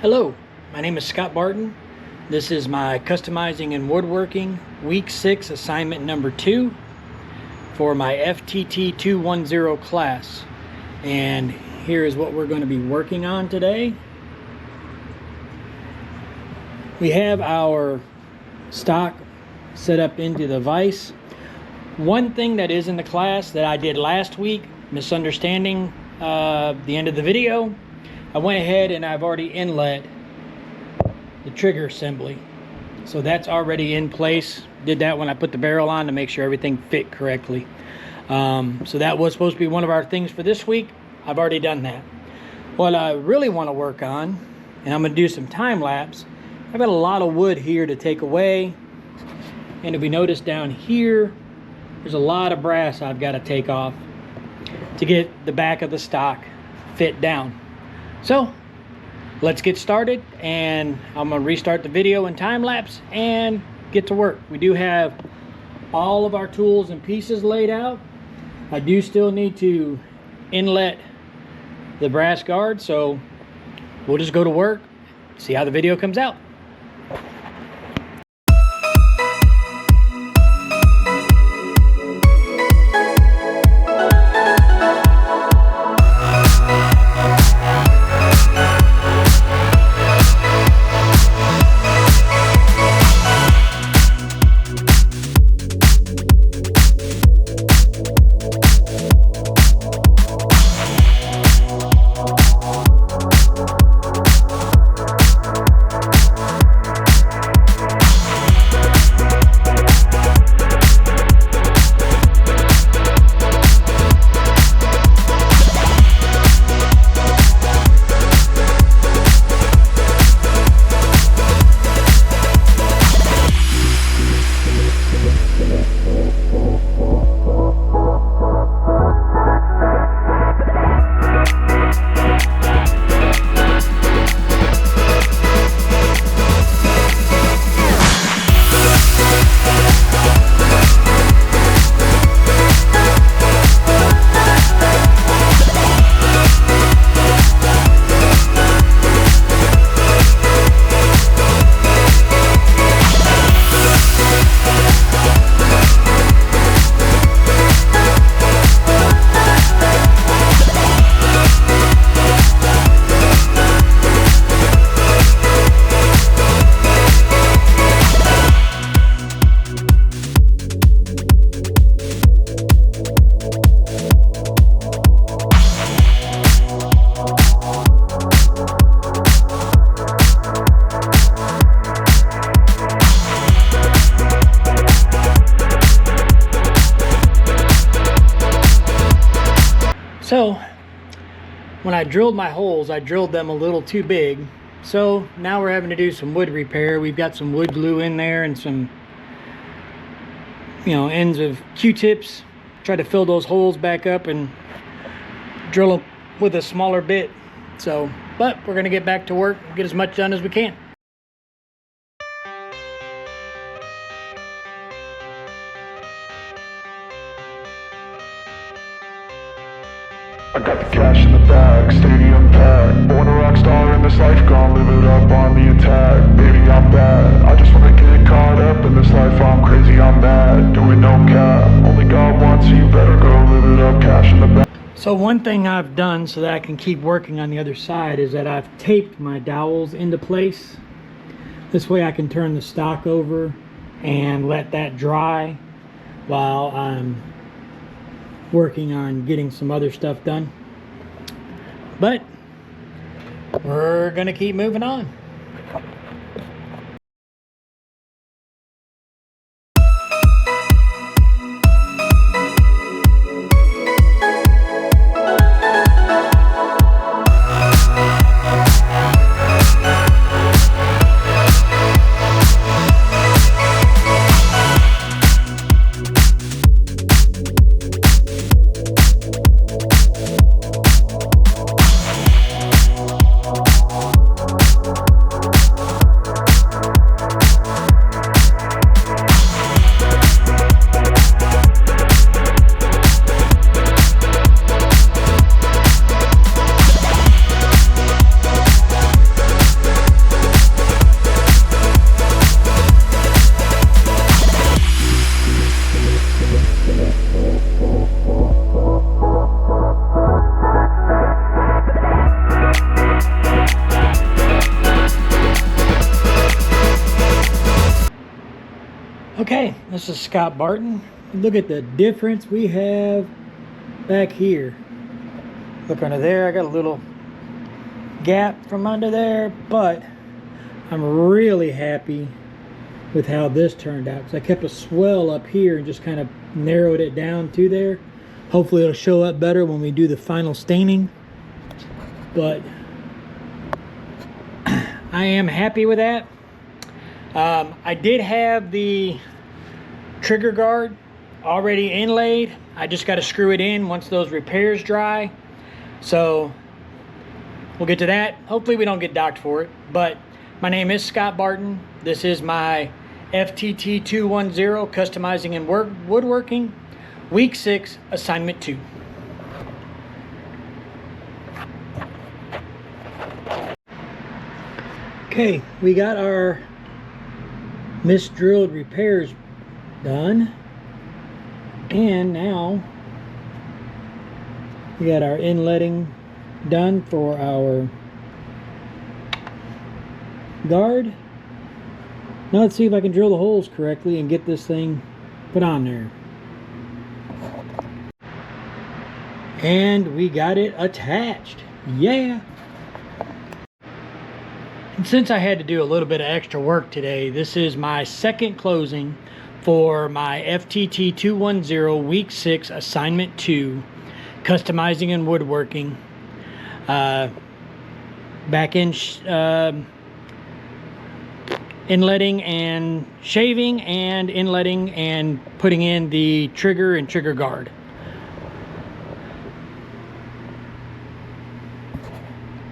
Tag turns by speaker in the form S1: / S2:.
S1: Hello, my name is Scott Barton. This is my Customizing and Woodworking Week 6 assignment number 2 for my FTT 210 class. And here is what we're going to be working on today. We have our stock set up into the vise. One thing that is in the class that I did last week, misunderstanding the end of the video, I went ahead and I've already inlet the trigger assembly. So that's already in place. Did that when I put the barrel on to make sure everything fit correctly. So that was supposed to be one of our things for this week. I've already done that. What I really want to work on, and I'm going to do some time lapse, I've got a lot of wood here to take away. And if we notice down here, there's a lot of brass I've got to take off to get the back of the stock fit down. So let's get started, and I'm going to restart the video in time lapse and get to work. We do have all of our tools and pieces laid out. I do still need to inlet the brass guard, so we'll just go to work, see how the video comes out. So when I drilled my holes, I drilled them a little too big. So now we're having to do some wood repair. We've got some wood glue in there and some, ends of Q-tips. Try to fill those holes back up and drill them with a smaller bit. But we're gonna get back to work, get as much done as we can.
S2: I got the cash in the bag, stadium packed. Born a rock star in this life, gone live it up on the attack. Baby, I'm bad, I just wanna get caught up in this life. I'm crazy, I'm mad, doing no cap. Only God wants, so you better go live it up, cash in the bag.
S1: So one thing I've done so that I can keep working on the other side is that I've taped my dowels into place. This way I can turn the stock over and let that dry while I'm working on getting some other stuff done. But we're gonna keep moving on. Okay, this is Scott Barton. Look at the difference we have back here. Look under there, I got a little gap from under there, but I'm really happy with how this turned out, because I kept a swell up here and just kind of narrowed it down to there. Hopefully it'll show up better when we do the final staining, but I am happy with that. I did have the trigger guard already inlaid. I just got to screw it in once those repairs dry. So we'll get to that. Hopefully we don't get docked for it. But my name is Scott Barton. This is my FTT 210 Customizing and Woodworking Week 6 Assignment 2. Okay, we got our misdrilled repairs done, and now we got our inletting done for our guard. Now let's see if I can drill the holes correctly and get this thing put on there. And we got it attached. Yeah! And since I had to do a little bit of extra work today, this is my second closing for my FTT 210 Week 6 Assignment 2 Customizing and Woodworking. Back in inletting and shaving, and inletting and putting in the trigger and trigger guard.